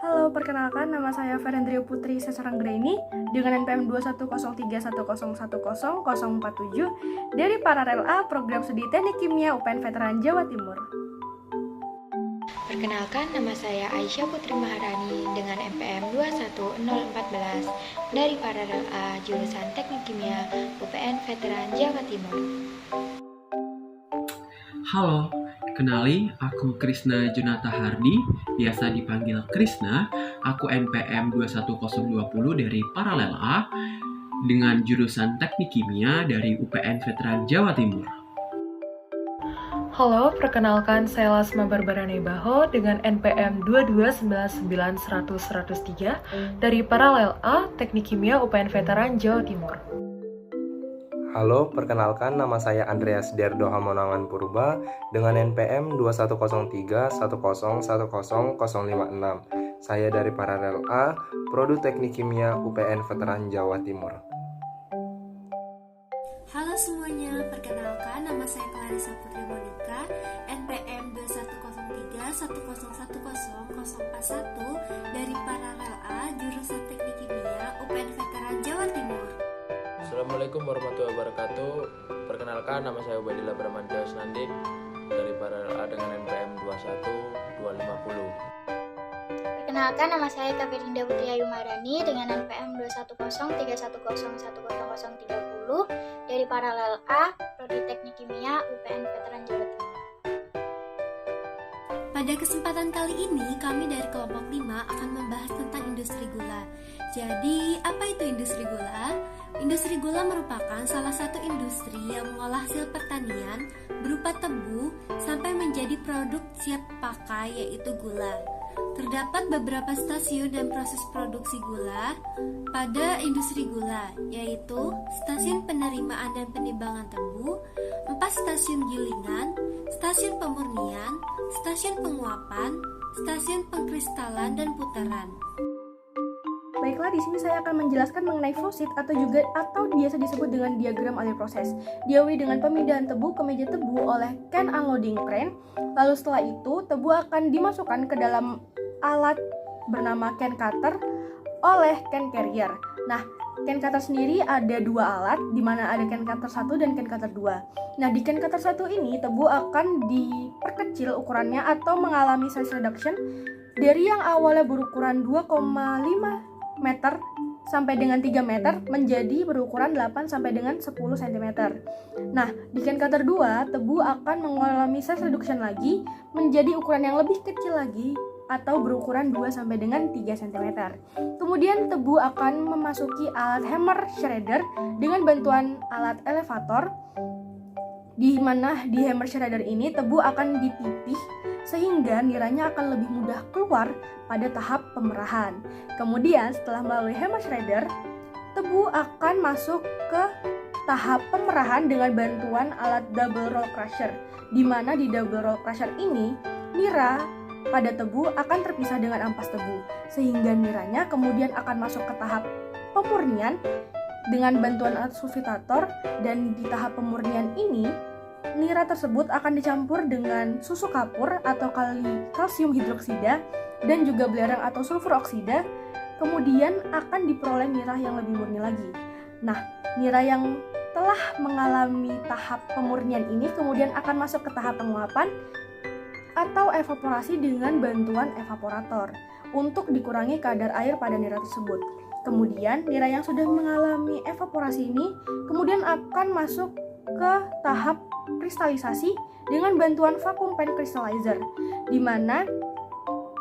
Halo, perkenalkan nama saya Ferendrio Putri Sesaranggraini dengan NPM 21031010047 dari Paralel A Program Studi Teknik Kimia UPN Veteran Jawa Timur. Perkenalkan, nama saya Aisyah Putri Maharani dengan NPM 21014 dari Paralel A jurusan Teknik Kimia UPN Veteran Jawa Timur. Halo, kenali, aku Krisna Junata Hardi, biasa dipanggil Krisna. Aku NPM 21020 dari Paralel A dengan jurusan Teknik Kimia dari UPN Veteran Jawa Timur. Halo, perkenalkan saya Lasma Barbarane Baho dengan NPM 2299100-103 dari Paralel A Teknik Kimia UPN Veteran Jawa Timur. Halo, perkenalkan nama saya Andreas Derdo Hamonangan Purba dengan NPM 21031010056. Saya dari Paralel A, Prodi Teknik Kimia UPN Veteran Jawa Timur. Halo semuanya, perkenalkan nama saya Clarissa Putri Monika, NPM 21031010041 dari Paralel A, jurusan Teknik Kimia UPN Veteran Jawa Timur. Assalamualaikum warahmatullahi wabarakatuh. Perkenalkan, nama saya Ubadillah Bramantya Snandik dari Paralel A dengan NPM 21250. Perkenalkan, nama saya Kavirinda Putri Ayu Marani dengan NPM 21031010030 dari Paralel A, Prodi Teknik Kimia UPN Veteran Jawa Timur. Pada kesempatan kali ini, kami dari kelompok 5 akan membahas tentang industri gula. Jadi, apa itu industri gula? Industri gula merupakan salah satu industri yang mengolah hasil pertanian berupa tebu sampai menjadi produk siap pakai, yaitu gula. Terdapat beberapa stasiun dan proses produksi gula pada industri gula, yaitu stasiun penerimaan dan penimbangan tebu, 4 stasiun gilingan, stasiun pemurnian, stasiun penguapan, stasiun pengkristalan, dan putaran. Baiklah, di sini saya akan menjelaskan mengenai flowsheet atau biasa disebut dengan diagram alur proses. Diawali dengan pemindahan tebu ke meja tebu oleh can unloading crane. Lalu setelah itu, tebu akan dimasukkan ke dalam alat bernama can cutter oleh can carrier. Nah, can cutter sendiri ada dua alat, di mana ada can cutter 1 dan can cutter 2. Nah, di can cutter 1 ini tebu akan diperkecil ukurannya atau mengalami size reduction dari yang awalnya berukuran 2,5 meter sampai dengan 3 meter menjadi berukuran 8 sampai dengan 10 cm. Nah, di can cutter 2, tebu akan mengalami size reduction lagi menjadi ukuran yang lebih kecil lagi atau berukuran 2 sampai dengan 3 cm. Kemudian tebu akan memasuki alat hammer shredder dengan bantuan alat elevator, di mana di hammer shredder ini tebu akan dipipih sehingga niranya akan lebih mudah keluar pada tahap pemerahan. Kemudian setelah melalui hammer shredder, tebu akan masuk ke tahap pemerahan dengan bantuan alat double roll crusher, di mana di double roll crusher ini nira pada tebu akan terpisah dengan ampas tebu, sehingga niranya kemudian akan masuk ke tahap pemurnian dengan bantuan alat sulfitator. Dan di tahap pemurnian ini nira tersebut akan dicampur dengan susu kapur atau kalsium hidroksida dan juga belerang atau sulfur oksida. Kemudian akan diperoleh nira yang lebih murni lagi. Nah, nira yang telah mengalami tahap pemurnian ini kemudian akan masuk ke tahap penguapan atau evaporasi dengan bantuan evaporator untuk dikurangi kadar air pada nira tersebut. Kemudian nira yang sudah mengalami evaporasi ini kemudian akan masuk ke tahap kristalisasi dengan bantuan vacuum pen crystallizer, di mana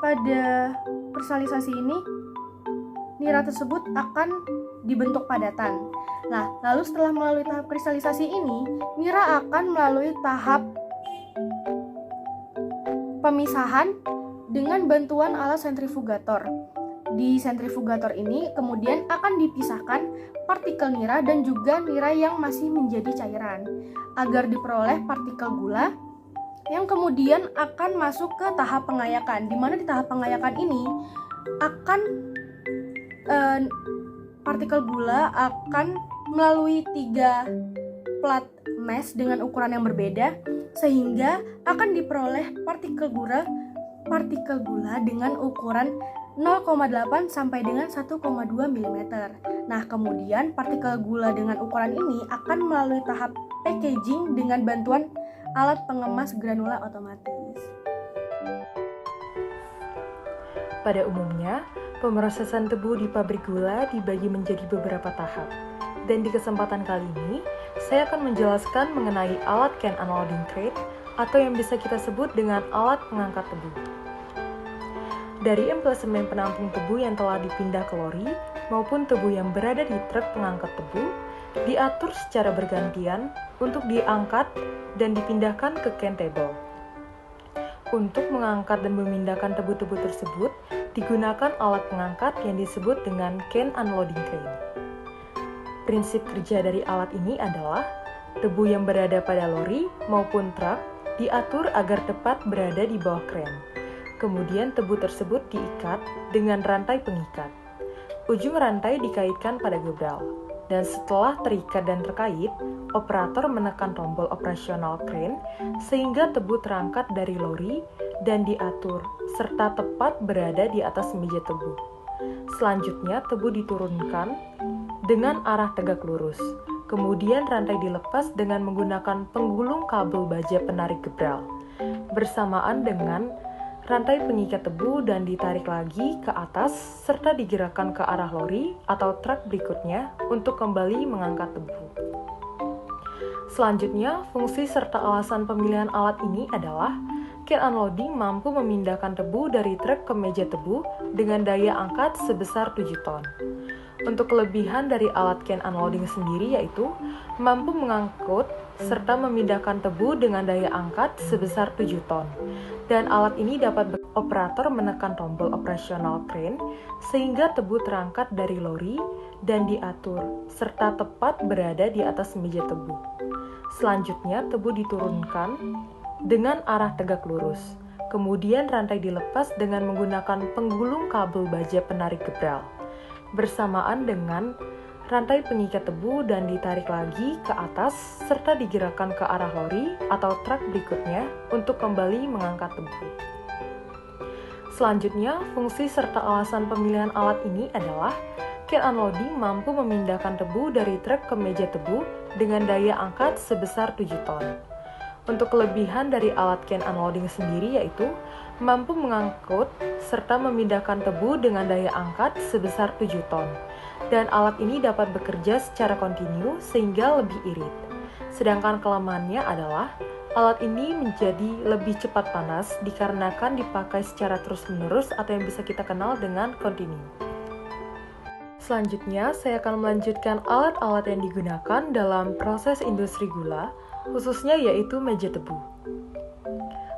pada kristalisasi ini nira tersebut akan dibentuk padatan. Nah, lalu setelah melalui tahap kristalisasi ini, nira akan melalui tahap pemisahan dengan bantuan alat sentrifugator. Di sentrifugator ini kemudian akan dipisahkan partikel nira dan juga nira yang masih menjadi cairan agar diperoleh partikel gula yang kemudian akan masuk ke tahap pengayakan, di mana di tahap pengayakan ini akan partikel gula akan melalui 3 plat mesh dengan ukuran yang berbeda, sehingga akan diperoleh partikel gula partikel gula dengan ukuran 0,8 sampai dengan 1,2 mm. Nah, kemudian partikel gula dengan ukuran ini akan melalui tahap packaging dengan bantuan alat pengemas granula otomatis. Pada umumnya, pemrosesan tebu di pabrik gula dibagi menjadi beberapa tahap. Dan di kesempatan kali ini, saya akan menjelaskan mengenai alat can unloading crane atau yang bisa kita sebut dengan alat pengangkat tebu. Dari emplasemen penampung tebu yang telah dipindah ke lori maupun tebu yang berada di truk pengangkat tebu, diatur secara bergantian untuk diangkat dan dipindahkan ke can table. Untuk mengangkat dan memindahkan tebu-tebu tersebut, digunakan alat pengangkat yang disebut dengan can unloading crane. Prinsip kerja dari alat ini adalah tebu yang berada pada lori maupun truk diatur agar tepat berada di bawah crane. Kemudian tebu tersebut diikat dengan rantai pengikat. Ujung rantai dikaitkan pada gebral. Dan setelah terikat dan terkait, operator menekan tombol operasional crane sehingga tebu terangkat dari lori dan diatur serta tepat berada di atas meja tebu. Selanjutnya tebu diturunkan dengan arah tegak lurus. Kemudian rantai dilepas dengan menggunakan penggulung kabel baja penarik gebral bersamaan dengan rantai pengikat tebu dan ditarik lagi ke atas serta digerakkan ke arah lori atau truk berikutnya untuk kembali mengangkat tebu. Selanjutnya, fungsi serta alasan pemilihan alat ini adalah can unloading mampu memindahkan tebu dari truk ke meja tebu dengan daya angkat sebesar 7 ton. Untuk kelebihan dari alat can unloading sendiri yaitu mampu mengangkut serta memindahkan tebu dengan daya angkat sebesar 7 ton. Dan alat ini dapat operator menekan tombol operasional crane sehingga tebu terangkat dari lori dan diatur serta tepat berada di atas meja tebu. Selanjutnya tebu diturunkan dengan arah tegak lurus. Kemudian rantai dilepas dengan menggunakan penggulung kabel baja penarik gebral bersamaan dengan rantai pengikat tebu dan ditarik lagi ke atas serta digerakkan ke arah lori atau truk berikutnya untuk kembali mengangkat tebu. Selanjutnya, fungsi serta alasan pemilihan alat ini adalah can unloading mampu memindahkan tebu dari truk ke meja tebu dengan daya angkat sebesar 7 ton. Untuk kelebihan dari alat can unloading sendiri yaitu mampu mengangkut serta memindahkan tebu dengan daya angkat sebesar 7 ton. Dan alat ini dapat bekerja secara kontinu sehingga lebih irit. Sedangkan kelemahannya adalah alat ini menjadi lebih cepat panas dikarenakan dipakai secara terus-menerus atau yang bisa kita kenal dengan kontinu. Selanjutnya, saya akan melanjutkan alat-alat yang digunakan dalam proses industri gula, khususnya yaitu meja tebu.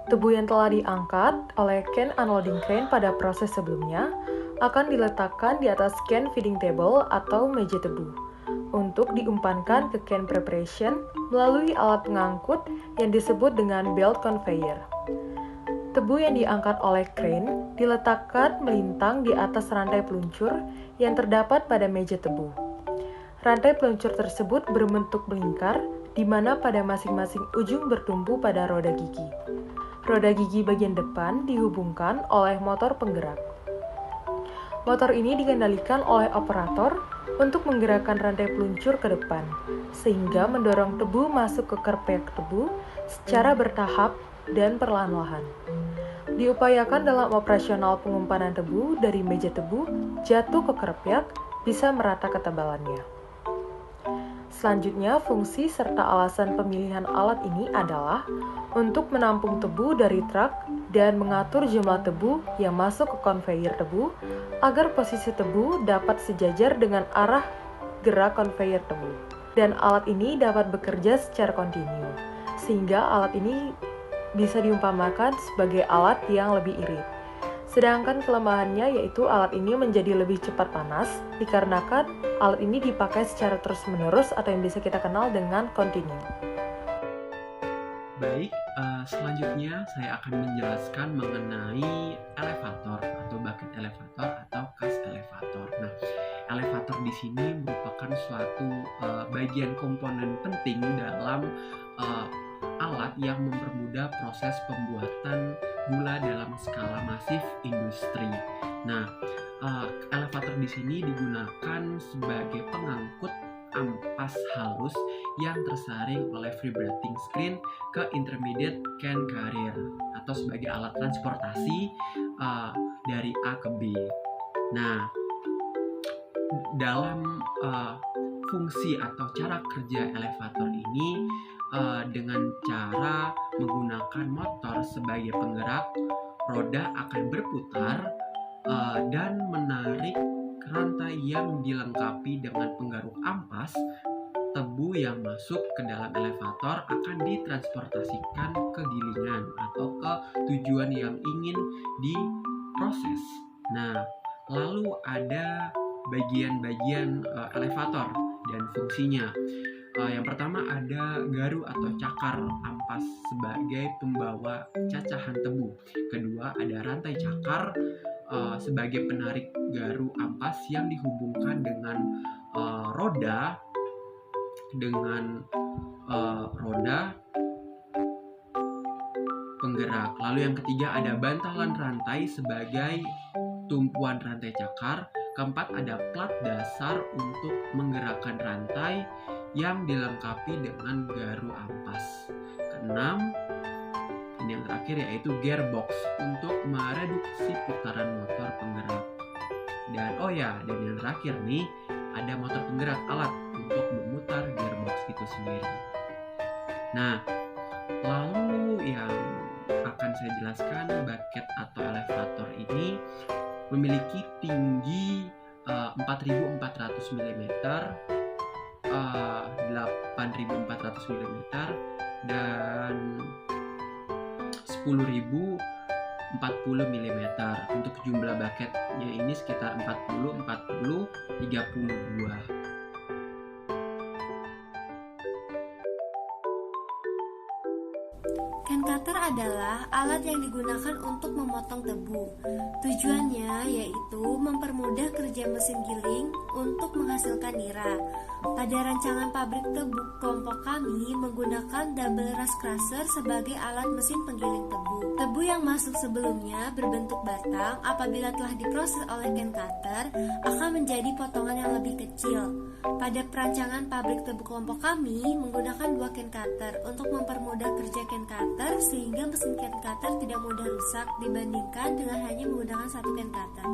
Tebu yang telah diangkat oleh can unloading crane pada proses sebelumnya akan diletakkan di atas can feeding table atau meja tebu untuk diumpankan ke can preparation melalui alat pengangkut yang disebut dengan belt conveyor. Tebu yang diangkat oleh crane diletakkan melintang di atas rantai peluncur yang terdapat pada meja tebu. Rantai peluncur tersebut berbentuk melingkar di mana pada masing-masing ujung bertumpu pada roda gigi. Roda gigi bagian depan dihubungkan oleh motor penggerak. Motor ini dikendalikan oleh operator untuk menggerakkan rantai peluncur ke depan, sehingga mendorong tebu masuk ke kerpek tebu secara bertahap dan perlahan-lahan. Diupayakan dalam operasional pengumpanan tebu dari meja tebu jatuh ke kerpek bisa merata ketebalannya. Selanjutnya, fungsi serta alasan pemilihan alat ini adalah untuk menampung tebu dari truk dan mengatur jumlah tebu yang masuk ke konveyor tebu agar posisi tebu dapat sejajar dengan arah gerak konveyor tebu. Dan alat ini dapat bekerja secara kontinu, sehingga alat ini bisa diumpamakan sebagai alat yang lebih irit. Sedangkan kelemahannya yaitu alat ini menjadi lebih cepat panas dikarenakan alat ini dipakai secara terus-menerus atau yang bisa kita kenal dengan kontinu. Baik, selanjutnya saya akan menjelaskan mengenai elevator atau bucket elevator atau kas elevator. Nah, elevator di sini merupakan suatu bagian komponen penting dalam alat yang mempermudah proses pembuatan gula dalam skala masif industri. Nah, elevator di sini digunakan sebagai pengangkut ampas halus yang tersaring oleh vibrating screen ke intermediate can carrier atau sebagai alat transportasi dari A ke B. Nah, dalam fungsi atau cara kerja elevator ini dengan cara menggunakan motor sebagai penggerak, roda akan berputar dan menarik rantai yang dilengkapi dengan penggaruk ampas. Tebu yang masuk ke dalam elevator akan ditransportasikan ke gilingan atau ke tujuan yang ingin diproses. Nah, lalu ada bagian-bagian elevator dan fungsinya. Yang pertama ada garu atau cakar ampas sebagai pembawa cacahan tebu. Kedua ada rantai cakar sebagai penarik garu ampas yang dihubungkan dengan roda penggerak. Lalu yang ketiga ada bantalan rantai sebagai tumpuan rantai cakar. Keempat ada plat dasar untuk menggerakkan rantai yang dilengkapi dengan garu ampas. Keenam, ini yang terakhir yaitu gearbox untuk mereduksi putaran motor penggerak. Dan yang terakhir nih ada motor penggerak alat untuk memutar gearbox itu sendiri. Nah, lalu yang akan saya jelaskan, bucket atau elevator ini memiliki tinggi 4.400 mm, 8.400 mm, dan 10.040 mm. Untuk jumlah bucketnya ini sekitar 40, 32. Can cutter adalah alat yang digunakan untuk memotong tebu. Tujuannya yaitu mempermudah kerja mesin giling untuk menghasilkan nira. Pada rancangan pabrik tebu kelompok kami menggunakan double rush crusher sebagai alat mesin penggiling tebu. Tebu yang masuk sebelumnya berbentuk batang apabila telah diproses oleh can cutter akan menjadi potongan yang lebih kecil. Pada perancangan pabrik tebu kelompok kami menggunakan 2 can cutter untuk mempermudah kerja can cutter sehingga mesin can cutter tidak mudah rusak dibandingkan dengan hanya menggunakan 1 can cutter.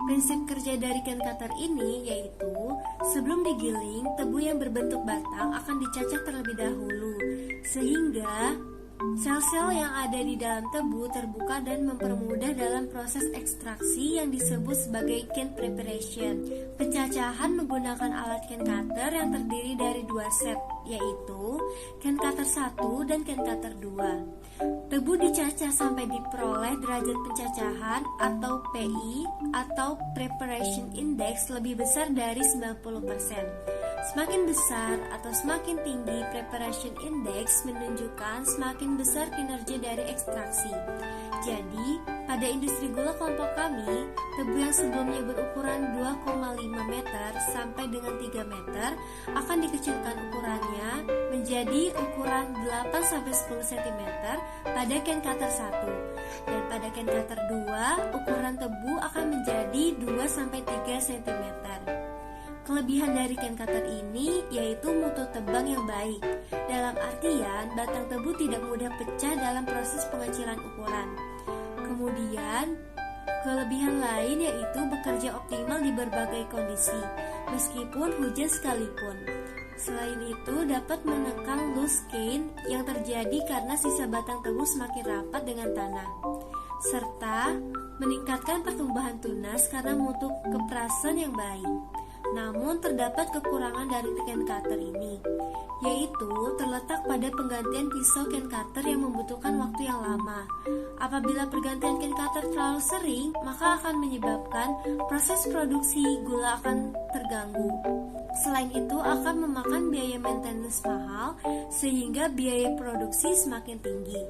Prinsip kerja dari can cutter ini yaitu sebelum digiling, tebu yang berbentuk batang akan dicacah terlebih dahulu sehingga sel-sel yang ada di dalam tebu terbuka dan mempermudah dalam proses ekstraksi yang disebut sebagai can preparation. Pencacahan menggunakan alat can cutter yang terdiri dari 2 set, yaitu can cutter 1 dan can cutter 2. Tebu dicacah sampai diperoleh derajat pencacahan atau PI atau preparation index lebih besar dari 90%. Semakin besar atau semakin tinggi preparation index menunjukkan semakin besar kinerja dari ekstraksi. Jadi, pada industri gula kelompok kami, tebu yang sebelumnya berukuran 2,5 meter sampai dengan 3 meter akan dikecilkan ukurannya menjadi ukuran 8-10 cm pada can cutter 1. Dan pada can cutter 2, ukuran tebu akan menjadi 2-3 cm. Kelebihan dari can cutter ini yaitu mutu tebang yang baik. Dalam artian, batang tebu tidak mudah pecah dalam proses pengecilan ukuran. Kemudian, kelebihan lain yaitu bekerja optimal di berbagai kondisi, meskipun hujan sekalipun. Selain itu, dapat menekan loose skin yang terjadi karena sisa batang tebu semakin rapat dengan tanah, serta meningkatkan pertumbuhan tunas karena mutu keperasan yang baik. Namun terdapat kekurangan dari can cutter ini, yaitu terletak pada penggantian pisau can cutter yang membutuhkan waktu yang lama. Apabila pergantian can cutter terlalu sering, maka akan menyebabkan proses produksi gula akan terganggu. Selain itu akan memakan biaya maintenance mahal sehingga biaya produksi semakin tinggi.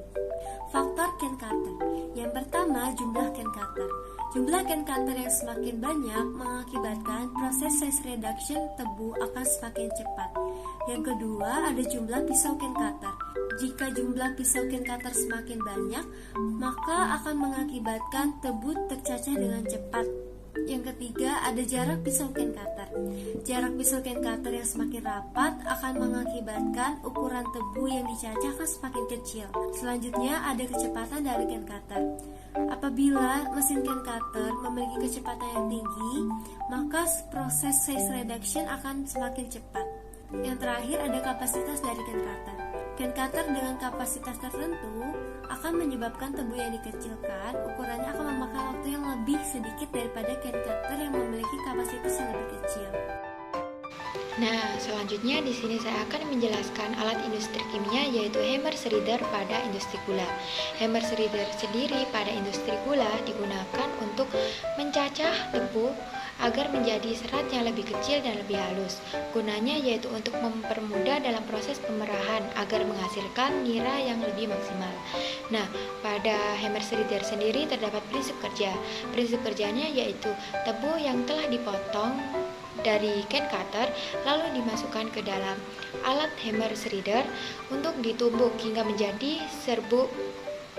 Faktor can cutter. Yang pertama, jumlah can cutter. Jumlah can cutter yang semakin banyak mengakibatkan proses size reduction tebu akan semakin cepat. Yang kedua, ada jumlah pisau can cutter. Jika jumlah pisau cane cutter semakin banyak, maka akan mengakibatkan tebu tercacah dengan cepat. Yang ketiga, ada jarak pisau cane cutter. Jarak pisau cane cutter yang semakin rapat akan mengakibatkan ukuran tebu yang dicacah akan semakin kecil. Selanjutnya, ada kecepatan dari cane cutter. Apabila mesin cane cutter memiliki kecepatan yang tinggi, maka proses size reduction akan semakin cepat. Yang terakhir, ada kapasitas dari cane cutter. Cane cutter dengan kapasitas tertentu akan menyebabkan tebu yang dikecilkan, ukurannya akan memakan waktu yang lebih sedikit daripada cane cutter yang memiliki kapasitas yang lebih kecil. Nah, selanjutnya di sini saya akan menjelaskan alat industri kimia yaitu hammer shredder pada industri gula. Hammer shredder sendiri pada industri gula digunakan untuk mencacah tebu agar menjadi serat yang lebih kecil dan lebih halus. Gunanya yaitu untuk mempermudah dalam proses pemerahan agar menghasilkan nira yang lebih maksimal. Nah, pada hammer shredder sendiri terdapat prinsip kerja. Prinsip kerjanya yaitu tebu yang telah dipotong dari cane cutter lalu dimasukkan ke dalam alat hammer shredder untuk ditumbuk hingga menjadi serbuk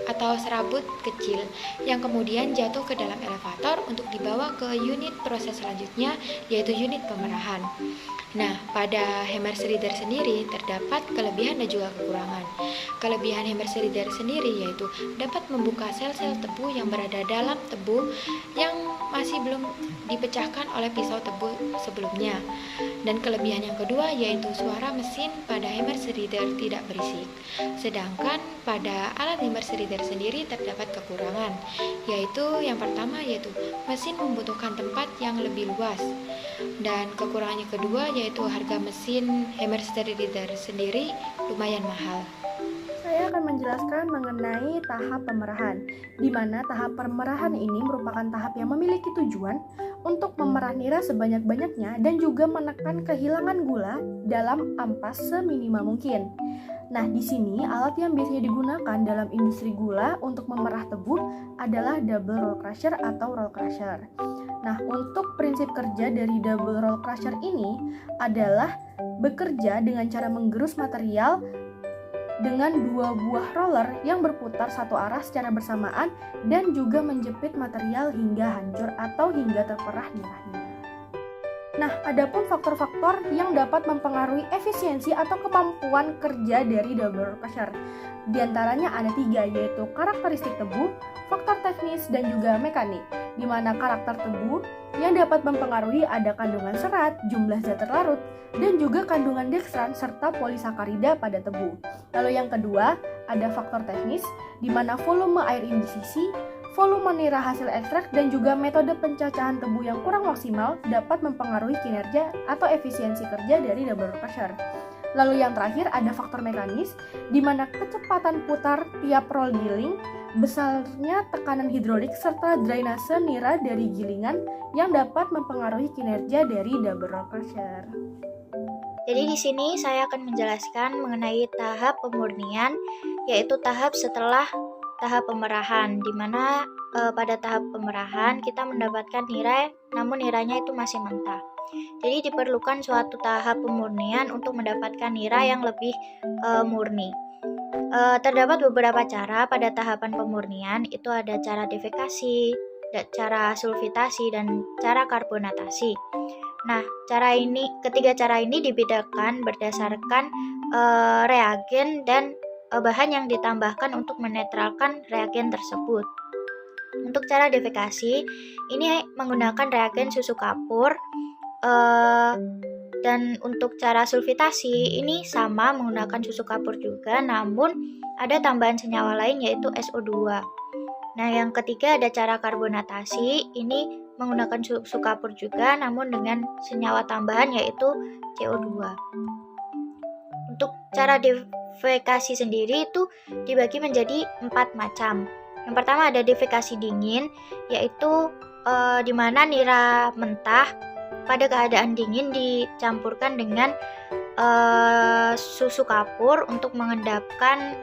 atau serabut kecil yang kemudian jatuh ke dalam elevator untuk dibawa ke unit proses selanjutnya yaitu unit pemerahan. Nah, pada hammer shredder sendiri terdapat kelebihan dan juga kekurangan. Kelebihan hammer shredder sendiri yaitu dapat membuka sel-sel tebu yang berada dalam tebu yang masih belum dipecahkan oleh pisau tebu sebelumnya. Dan kelebihan yang kedua yaitu suara mesin pada hammer shredder tidak berisik. Sedangkan pada alat hammer shredder sendiri terdapat kekurangan, yaitu yang pertama yaitu mesin membutuhkan tempat yang lebih luas. Dan kekurangan yang kedua yaitu harga mesin hammer shredder sendiri lumayan mahal. Saya akan menjelaskan mengenai tahap pemerahan, di mana tahap pemerahan ini merupakan tahap yang memiliki tujuan untuk memerah nira sebanyak-banyaknya dan juga menekan kehilangan gula dalam ampas seminimal mungkin. Nah, di sini alat yang biasanya digunakan dalam industri gula untuk memerah tebu adalah double roll crusher atau roll crusher. Nah, untuk prinsip kerja dari double roll crusher ini adalah bekerja dengan cara menggerus material dengan dua buah roller yang berputar satu arah secara bersamaan dan juga menjepit material hingga hancur atau hingga terperah nirahnya. Nah, adapun faktor-faktor yang dapat mempengaruhi efisiensi atau kemampuan kerja dari double roll crusher. Di antaranya ada 3, yaitu karakteristik tebu, faktor teknis, dan juga mekanik. Di mana karakter tebu yang dapat mempengaruhi ada kandungan serat, jumlah zat terlarut, dan juga kandungan dekstran serta polisakarida pada tebu. Lalu yang kedua, ada faktor teknis, di mana volume air yang disisi, volume nira hasil ekstrak, dan juga metode pencacahan tebu yang kurang maksimal dapat mempengaruhi kinerja atau efisiensi kerja dari double roll crusher. Lalu yang terakhir ada faktor mekanis, di mana kecepatan putar tiap roll giling, besarnya tekanan hidrolik, serta drainase nira dari gilingan yang dapat mempengaruhi kinerja dari double roll crusher. Jadi di sini saya akan menjelaskan mengenai tahap pemurnian, yaitu tahap setelah tahap pemerahan, di mana pada tahap pemerahan kita mendapatkan nira, namun niranya itu masih mentah. Jadi diperlukan suatu tahap pemurnian untuk mendapatkan nira yang lebih murni. Terdapat beberapa cara pada tahapan pemurnian, itu ada cara defekasi, cara sulfitasi, dan cara karbonatasi. Nah, ketiga cara ini dibedakan berdasarkan reagen dan bahan yang ditambahkan untuk menetralkan reagen tersebut. Untuk cara defekasi, ini menggunakan reagen susu kapur, dan untuk cara sulfitasi ini sama menggunakan susu kapur juga, namun ada tambahan senyawa lain yaitu SO2. Nah, yang ketiga ada cara karbonatasi, ini menggunakan susu kapur juga namun dengan senyawa tambahan yaitu CO2. Untuk cara defekasi sendiri itu dibagi menjadi 4 macam. Yang pertama ada defekasi dingin, yaitu di mana nira mentah pada keadaan dingin dicampurkan dengan susu kapur untuk mengendapkan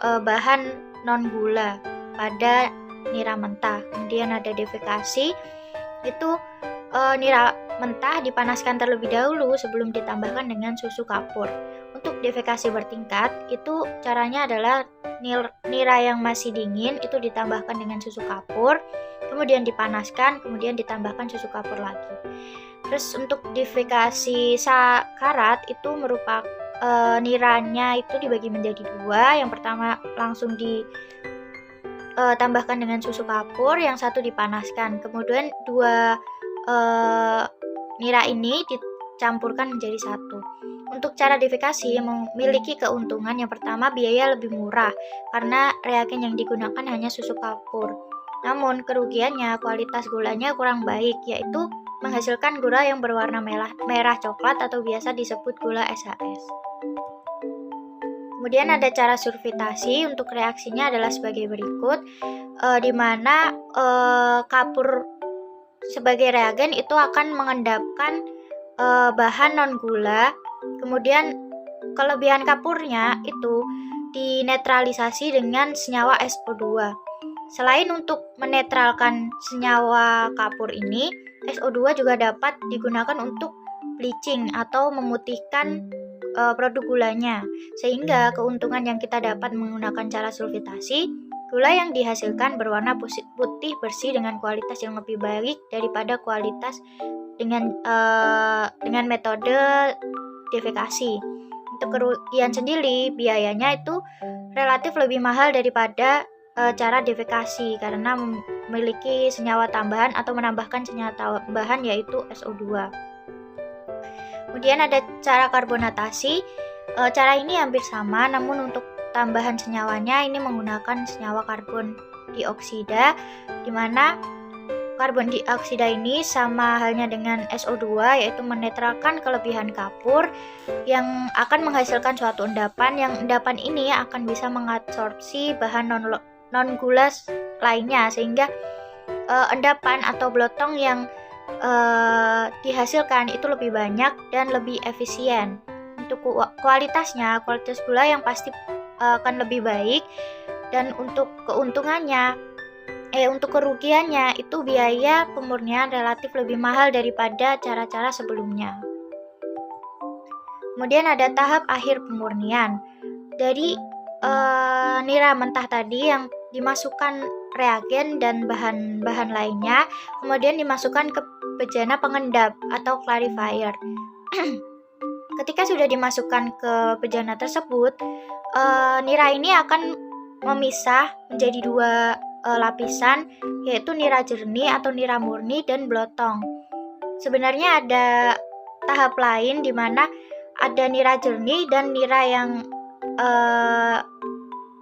bahan non gula pada nira mentah. Kemudian ada defekasi, itu nira mentah dipanaskan terlebih dahulu sebelum ditambahkan dengan susu kapur. Untuk untuk defekasi bertingkat, itu caranya adalah nira yang masih dingin itu ditambahkan dengan susu kapur, kemudian dipanaskan, kemudian ditambahkan susu kapur lagi. Terus untuk defekasi karat itu merupakan niranya itu dibagi menjadi dua. Yang pertama langsung ditambahkan dengan susu kapur, yang satu dipanaskan. Kemudian dua nira ini dicampurkan menjadi satu. Untuk cara defekasi memiliki keuntungan. Yang pertama, biaya lebih murah karena reagen yang digunakan hanya susu kapur. Namun kerugiannya kualitas gulanya kurang baik, yaitu menghasilkan gula yang berwarna merah coklat atau biasa disebut gula SHS. Kemudian ada cara sulfitasi. Untuk reaksinya adalah sebagai berikut, di mana kapur sebagai reagen itu akan mengendapkan bahan non gula. Kemudian kelebihan kapurnya itu dinetralisasi dengan senyawa SO2. Selain untuk menetralkan senyawa kapur ini, SO2 juga dapat digunakan untuk bleaching atau memutihkan produk gulanya. Sehingga keuntungan yang kita dapat menggunakan cara sulfitasi, gula yang dihasilkan berwarna putih bersih dengan kualitas yang lebih baik daripada kualitas dengan metode defekasi. Untuk kerugian sendiri, biayanya itu relatif lebih mahal daripada cara defekasi karena memiliki senyawa tambahan atau menambahkan senyawa tambahan yaitu SO2. Kemudian ada cara karbonatasi. Cara ini hampir sama, namun untuk tambahan senyawanya ini menggunakan senyawa karbon dioksida, di mana karbon dioksida ini sama halnya dengan SO2, yaitu menetralkan kelebihan kapur yang akan menghasilkan suatu endapan. Yang endapan ini akan bisa mengabsorpsi bahan non gula lainnya, sehingga endapan atau blotong yang dihasilkan itu lebih banyak dan lebih efisien. Untuk kualitas gula yang pasti akan lebih baik, dan untuk keuntungannya untuk kerugiannya itu biaya pemurnian relatif lebih mahal daripada cara-cara sebelumnya. Kemudian ada tahap akhir pemurnian. Dari nira mentah tadi yang dimasukkan reagen dan bahan-bahan lainnya, kemudian dimasukkan ke bejana pengendap atau clarifier. Ketika sudah dimasukkan ke bejana tersebut, nira ini akan memisah menjadi dua lapisan, yaitu nira jernih atau nira murni dan blotong. Sebenarnya ada tahap lain di mana ada nira jernih dan nira yang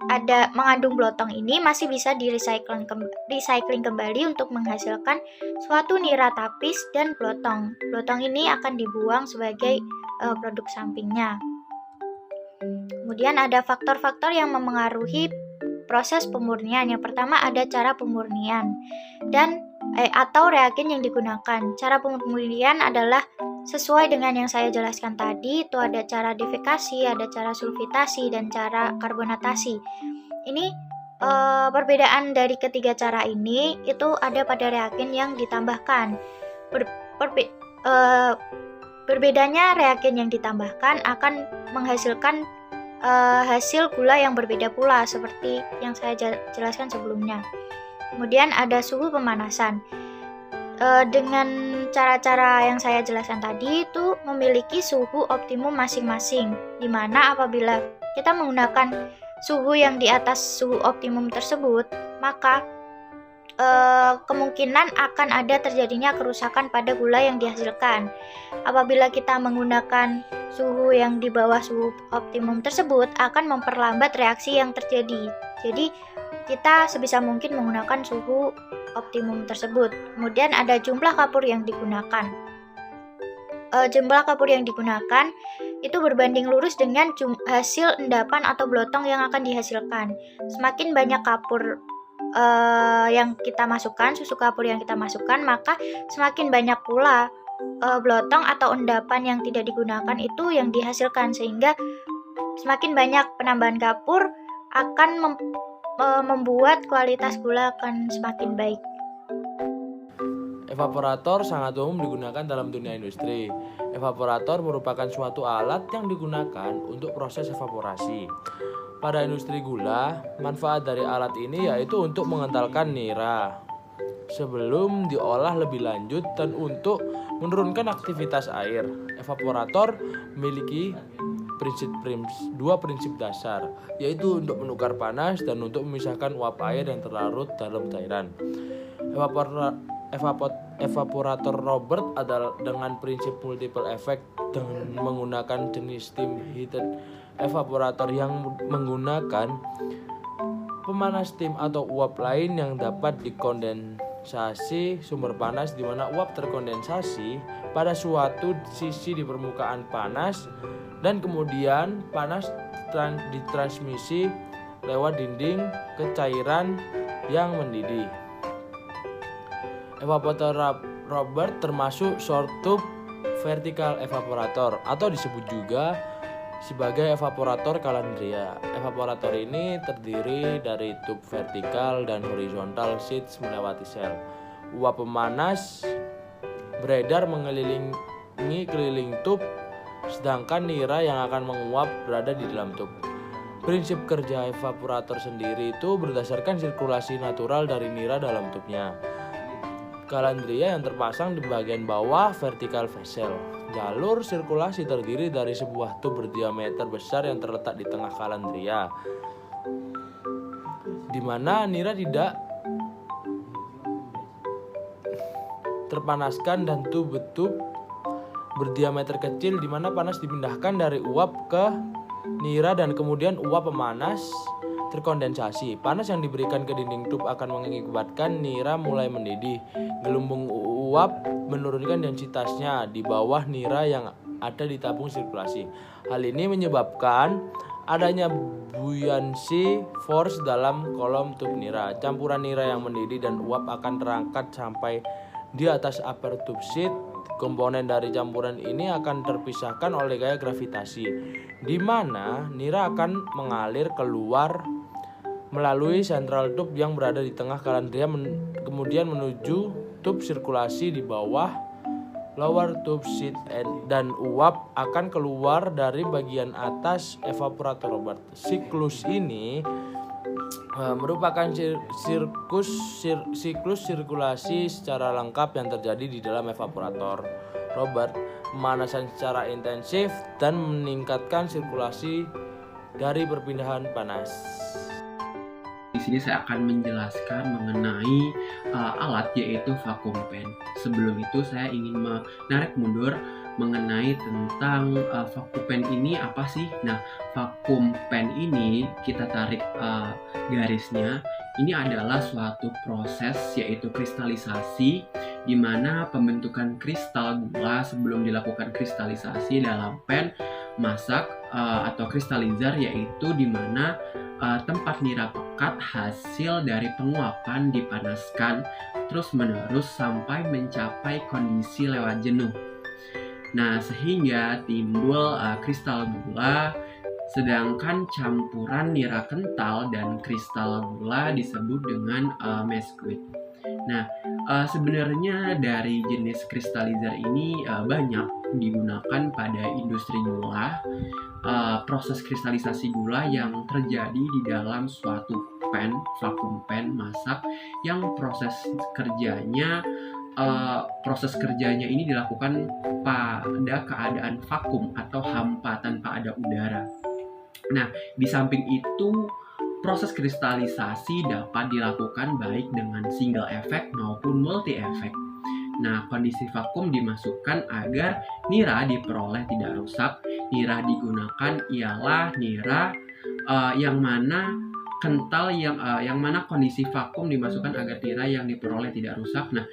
ada mengandung blotong ini masih bisa recycling kembali untuk menghasilkan suatu nira tapis dan blotong. Blotong ini akan dibuang sebagai produk sampingnya. Kemudian ada faktor-faktor yang memengaruhi proses pemurnian. Yang pertama ada cara pemurnian dan atau reagen yang digunakan. Cara pemurnian adalah sesuai dengan yang saya jelaskan tadi, itu ada cara defekasi, ada cara sulfitasi, dan cara karbonatasi. Ini perbedaan dari ketiga cara ini itu ada pada reagen yang ditambahkan. Berbedanya reagen yang ditambahkan akan menghasilkan hasil gula yang berbeda pula seperti yang saya jelaskan sebelumnya. Kemudian ada suhu pemanasan. Dengan cara-cara yang saya jelaskan tadi itu memiliki suhu optimum masing-masing, di mana apabila kita menggunakan suhu yang di atas suhu optimum tersebut, maka kemungkinan akan ada terjadinya kerusakan pada gula yang dihasilkan. Apabila kita menggunakan suhu yang di bawah suhu optimum tersebut akan memperlambat reaksi yang terjadi. Jadi kita sebisa mungkin menggunakan suhu optimum tersebut. Kemudian ada jumlah kapur yang digunakan. Jumlah kapur yang digunakan itu berbanding lurus dengan hasil endapan atau blotong yang akan dihasilkan. Semakin banyak kapur yang kita masukkan, susu kapur yang kita masukkan, maka semakin banyak pula blotong atau endapan yang tidak digunakan itu yang dihasilkan, sehingga semakin banyak penambahan kapur akan membuat kualitas gula akan semakin baik. Evaporator sangat umum digunakan dalam dunia industri. Evaporator merupakan suatu alat yang digunakan untuk proses evaporasi. Pada industri gula, manfaat dari alat ini yaitu untuk mengentalkan nira sebelum diolah lebih lanjut dan untuk menurunkan aktivitas air. Evaporator memiliki dua prinsip dasar, yaitu untuk menukar panas dan untuk memisahkan uap air yang terlarut dalam cairan. Evaporator Robert adalah dengan prinsip multiple effect dengan menggunakan jenis steam heated evaporator yang menggunakan pemanas steam atau uap lain yang dapat dikondensasi sumber panas, di mana uap terkondensasi pada suatu sisi di permukaan panas dan kemudian panas ditransmisi lewat dinding ke cairan yang mendidih. Evaporator Robert termasuk short tube vertical evaporator atau disebut juga sebagai evaporator Calandria. Evaporator ini terdiri dari tube vertikal dan horizontal sheets melewati sel. Uap pemanas beredar mengelilingi keliling tube, sedangkan nira yang akan menguap berada di dalam tube. Prinsip kerja evaporator sendiri itu berdasarkan sirkulasi natural dari nira dalam tubnya. Calandria yang terpasang di bagian bawah vertical vessel. Jalur sirkulasi terdiri dari sebuah tub berdiameter besar yang terletak di tengah calandria, di mana nira tidak terpanaskan, dan tub berdiameter kecil di mana panas dipindahkan dari uap ke nira dan kemudian uap pemanas terkondensasi. Panas yang diberikan ke dinding tub akan mengakibatkan nira mulai mendidih. Gelembung uap menurunkan densitasnya di bawah nira yang ada di tabung sirkulasi. Hal ini menyebabkan adanya buoyancy force dalam kolom tub nira. Campuran nira yang mendidih dan uap akan terangkat sampai di atas upper tube sheet. Komponen dari campuran ini akan terpisahkan oleh gaya gravitasi, di mana nira akan mengalir keluar melalui central tube yang berada di tengah calandria, kemudian menuju tube sirkulasi di bawah lower tube sheet, dan uap akan keluar dari bagian atas evaporator Robert. Siklus ini merupakan siklus sirkulasi secara lengkap yang terjadi di dalam evaporator Robert. Pemanasan secara intensif dan meningkatkan sirkulasi dari perpindahan panas. Di sini saya akan menjelaskan mengenai alat, yaitu vacuum pen. Sebelum itu saya ingin menarik mundur mengenai tentang vacuum pen ini apa sih. Nah, vacuum pen ini kita tarik garisnya. Ini adalah suatu proses, yaitu kristalisasi, di mana pembentukan kristal gula sebelum dilakukan kristalisasi dalam pen masak atau kristalizer, yaitu di mana tempat nira pekat hasil dari penguapan dipanaskan terus menerus sampai mencapai kondisi lewat jenuh. Nah, sehingga timbul kristal gula, sedangkan campuran nira kental dan kristal gula disebut dengan mesquite. Nah, sebenarnya dari jenis kristalizer ini banyak digunakan pada industri gula. Proses kristalisasi gula yang terjadi di dalam suatu pen, vacuum pen masak, yang proses kerjanya ini dilakukan pada keadaan vakum atau hampa tanpa ada udara. Nah, di samping itu proses kristalisasi dapat dilakukan baik dengan single effect maupun multi effect. Nah, kondisi vakum dimasukkan agar nira diperoleh tidak rusak. Nira digunakan ialah nira yang mana kental, yang mana kondisi vakum dimasukkan agar nira yang diperoleh tidak rusak. Nah,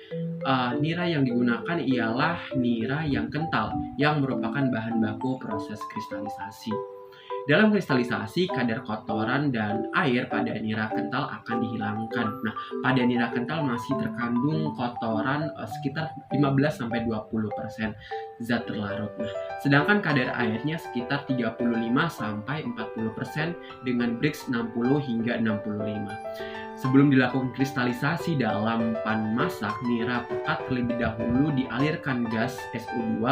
nira yang digunakan ialah nira yang kental, yang merupakan bahan baku proses kristalisasi. Dalam kristalisasi, kadar kotoran dan air pada nira kental akan dihilangkan. Nah, pada nira kental masih terkandung kotoran sekitar 15-20% zat terlarut. Nah, sedangkan kadar airnya sekitar 35-40% dengan Brix 60 hingga 65. Sebelum dilakukan kristalisasi dalam pan masak, nira pekat terlebih dahulu dialirkan gas SO2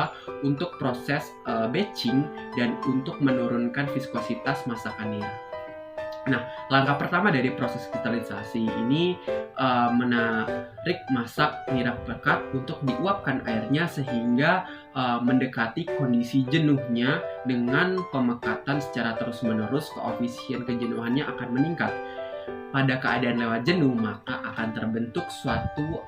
untuk proses batching dan untuk menurunkan viskositas masakan nira. Nah, langkah pertama dari proses kristalisasi ini menarik masak nira pekat untuk diuapkan airnya sehingga mendekati kondisi jenuhnya. Dengan pemekatan secara terus-menerus, koefisien kejenuhannya akan meningkat. Pada keadaan lewat jenuh, maka akan terbentuk suatu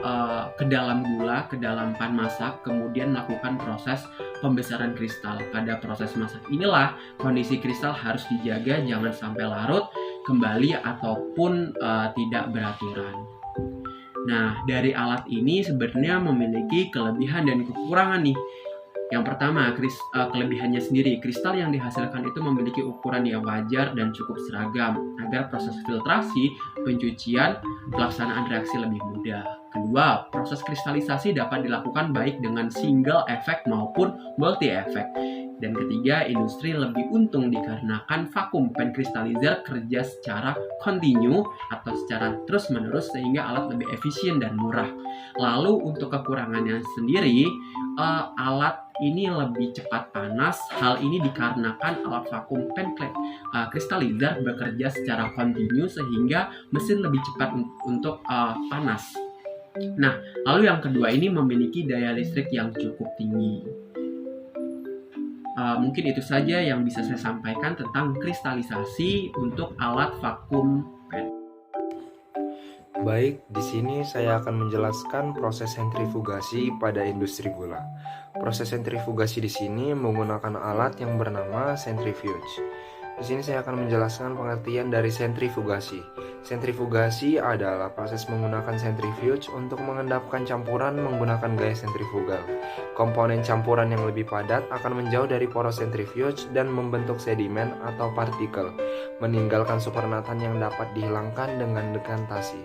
kedalam gula, ke dalam pan masak, kemudian melakukan proses pembesaran kristal. Pada proses masak inilah kondisi kristal harus dijaga, jangan sampai larut kembali ataupun tidak beraturan. Nah, dari alat ini sebenarnya memiliki kelebihan dan kekurangan nih. Yang pertama, kelebihannya sendiri, kristal yang dihasilkan itu memiliki ukuran yang wajar dan cukup seragam agar proses filtrasi, pencucian, pelaksanaan reaksi lebih mudah. Kedua, proses kristalisasi dapat dilakukan baik dengan single effect maupun multi effect. Dan ketiga, industri lebih untung dikarenakan vakum pen crystallizer kerja secara kontinu atau secara terus-menerus sehingga alat lebih efisien dan murah. Lalu untuk kekurangannya sendiri, alat ini lebih cepat panas. Hal ini dikarenakan alat vakum pen crystallizer bekerja secara kontinu sehingga mesin lebih cepat untuk panas. Nah, lalu yang kedua ini memiliki daya listrik yang cukup tinggi. Mungkin itu saja yang bisa saya sampaikan tentang kristalisasi untuk alat vakum pen. Baik, di sini saya akan menjelaskan proses sentrifugasi pada industri gula. Proses sentrifugasi di sini menggunakan alat yang bernama centrifuge. Di sini saya akan menjelaskan pengertian dari sentrifugasi. Sentrifugasi adalah proses menggunakan centrifuge untuk mengendapkan campuran menggunakan gaya sentrifugal. Komponen campuran yang lebih padat akan menjauh dari poros sentrifuge dan membentuk sedimen atau partikel, meninggalkan supernatan yang dapat dihilangkan dengan dekantasi.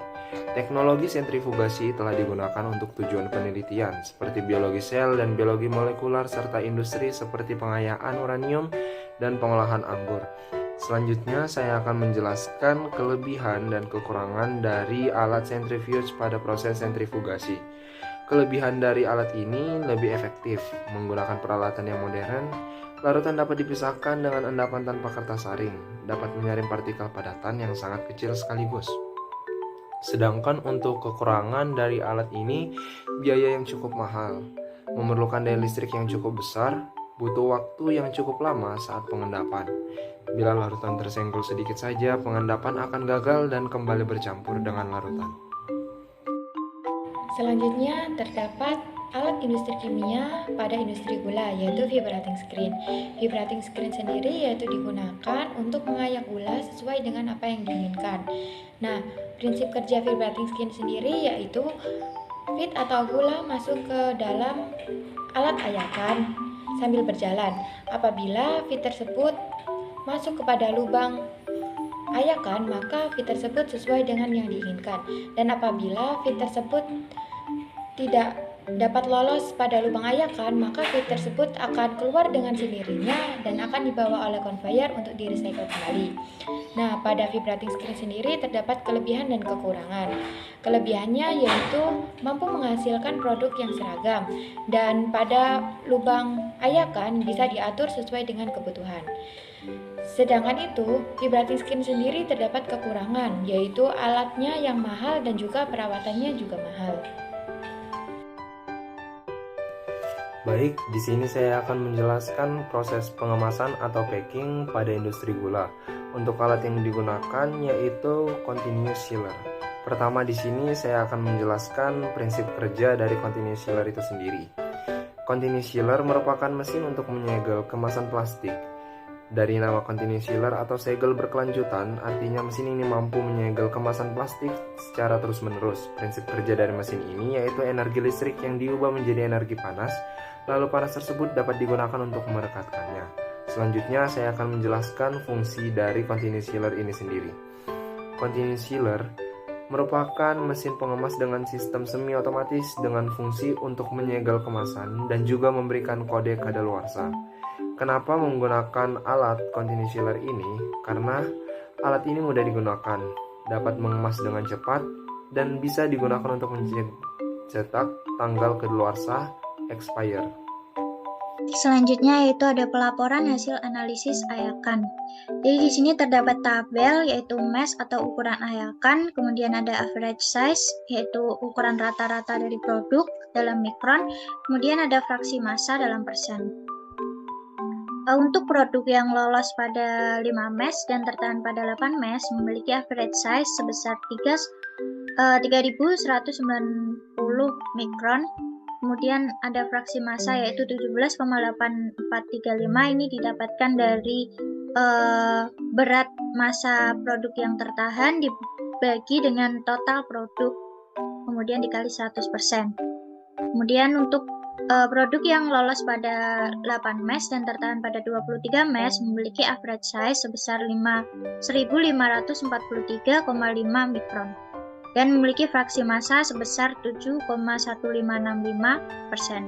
Teknologi sentrifugasi telah digunakan untuk tujuan penelitian seperti biologi sel dan biologi molekular serta industri seperti pengayaan uranium dan pengolahan anggur. Selanjutnya saya akan menjelaskan kelebihan dan kekurangan dari alat centrifuge pada proses sentrifugasi. Kelebihan dari alat ini lebih efektif, menggunakan peralatan yang modern. Larutan dapat dipisahkan dengan endapan tanpa kertas saring, dapat menyaring partikel padatan yang sangat kecil sekaligus. Sedangkan untuk kekurangan dari alat ini, biaya yang cukup mahal, memerlukan daya listrik yang cukup besar, butuh waktu yang cukup lama saat pengendapan. Bila larutan tersenggol sedikit saja, pengendapan akan gagal dan kembali bercampur dengan larutan. Selanjutnya terdapat alat industri kimia pada industri gula, yaitu vibrating screen. Vibrating screen sendiri yaitu digunakan untuk mengayak gula sesuai dengan apa yang diinginkan. Nah, prinsip kerja vibrating screen sendiri yaitu feed atau gula masuk ke dalam alat ayakan sambil berjalan. Apabila feed tersebut masuk kepada lubang ayakan, maka feed tersebut sesuai dengan yang diinginkan. Dan apabila feed tersebut tidak dapat lolos pada lubang ayakan, maka feed tersebut akan keluar dengan sendirinya dan akan dibawa oleh conveyor untuk di-recycle kembali. Nah, pada vibrating screen sendiri terdapat kelebihan dan kekurangan. Kelebihannya yaitu mampu menghasilkan produk yang seragam dan pada lubang ayakan bisa diatur sesuai dengan kebutuhan. Sedangkan itu, vibrating screen sendiri terdapat kekurangan, yaitu alatnya yang mahal dan juga perawatannya juga mahal. Baik, di sini saya akan menjelaskan proses pengemasan atau packing pada industri gula. Untuk alat yang digunakan yaitu continuous sealer. Pertama di sini saya akan menjelaskan prinsip kerja dari continuous sealer itu sendiri. Continuous sealer merupakan mesin untuk menyegel kemasan plastik. Dari nama continuous sealer atau segel berkelanjutan, artinya mesin ini mampu menyegel kemasan plastik secara terus-menerus. Prinsip kerja dari mesin ini yaitu energi listrik yang diubah menjadi energi panas, lalu panas tersebut dapat digunakan untuk merekatkannya. Selanjutnya saya akan menjelaskan fungsi dari continuous sealer ini sendiri. Continuous sealer merupakan mesin pengemas dengan sistem semi otomatis dengan fungsi untuk menyegel kemasan dan juga memberikan kode kadaluarsa. Kenapa menggunakan alat continuous sealer ini? Karena alat ini mudah digunakan, dapat mengemas dengan cepat, dan bisa digunakan untuk mencetak tanggal kedaluarsa expire. Selanjutnya yaitu ada pelaporan hasil analisis ayakan. Jadi di sini terdapat tabel yaitu mass atau ukuran ayakan, kemudian ada average size yaitu ukuran rata-rata dari produk dalam mikron, kemudian ada fraksi massa dalam persen. Untuk produk yang lolos pada 5 mass dan tertahan pada 8 mass memiliki average size sebesar 3.190 mikron. Kemudian ada fraksi massa yaitu 17,8435, ini didapatkan dari berat massa produk yang tertahan dibagi dengan total produk, kemudian dikali 100%. Kemudian untuk produk yang lolos pada 8 mass dan tertahan pada 23 mass memiliki average size sebesar 1.543,5 mikron dan memiliki fraksi massa sebesar 7,1565%.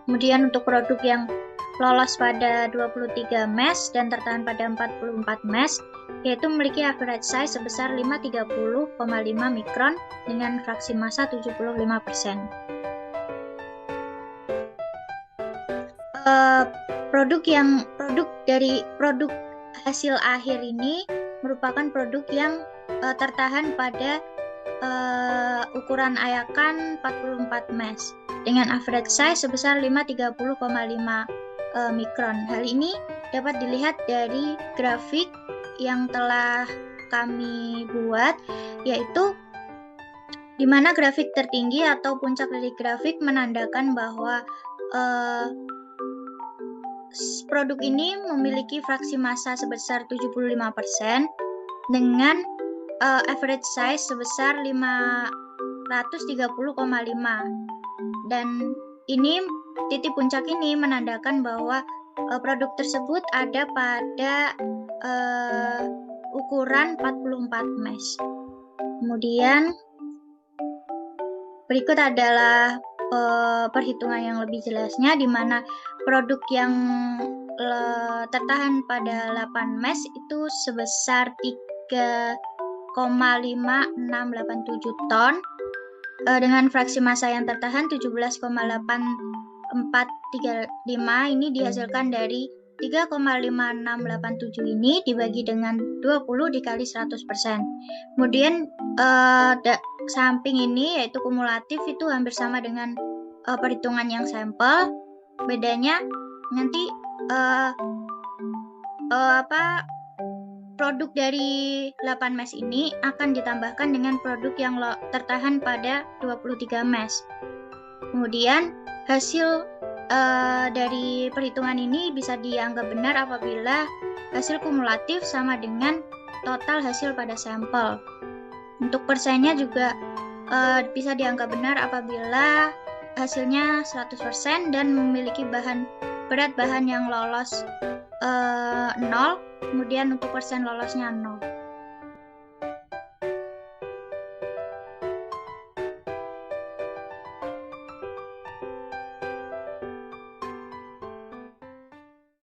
Kemudian untuk produk yang lolos pada 23 mass dan tertahan pada 44 mass yaitu memiliki average size sebesar 530,5 mikron dengan fraksi massa 75%. Produk hasil akhir ini merupakan produk yang tertahan pada ukuran ayakan 44 mass dengan average size sebesar 530,5 mikron. Hal ini dapat dilihat dari grafik yang telah kami buat, yaitu di mana grafik tertinggi atau puncak dari grafik menandakan bahwa produk ini memiliki fraksi massa sebesar 75% dengan average size sebesar 530,5, dan ini titik puncak ini menandakan bahwa produk tersebut ada pada ukuran 44 mass. Kemudian berikut adalah perhitungan yang lebih jelasnya, di mana produk yang tertahan pada 8 mass itu sebesar 3,5687 ton dengan fraksi massa yang tertahan 17,8435. Ini dihasilkan dari 3,5687 ini dibagi dengan 20 dikali 100%. Kemudian samping ini yaitu kumulatif itu hampir sama dengan perhitungan yang sampel. Bedanya nanti produk dari 8 mass ini akan ditambahkan dengan produk yang tertahan pada 23 mass. Kemudian hasil dari perhitungan ini bisa dianggap benar apabila hasil kumulatif sama dengan total hasil pada sampel. Untuk persennya juga bisa dianggap benar apabila hasilnya 100% dan memiliki berat bahan yang lolos 0, kemudian untuk persen lolosnya 0.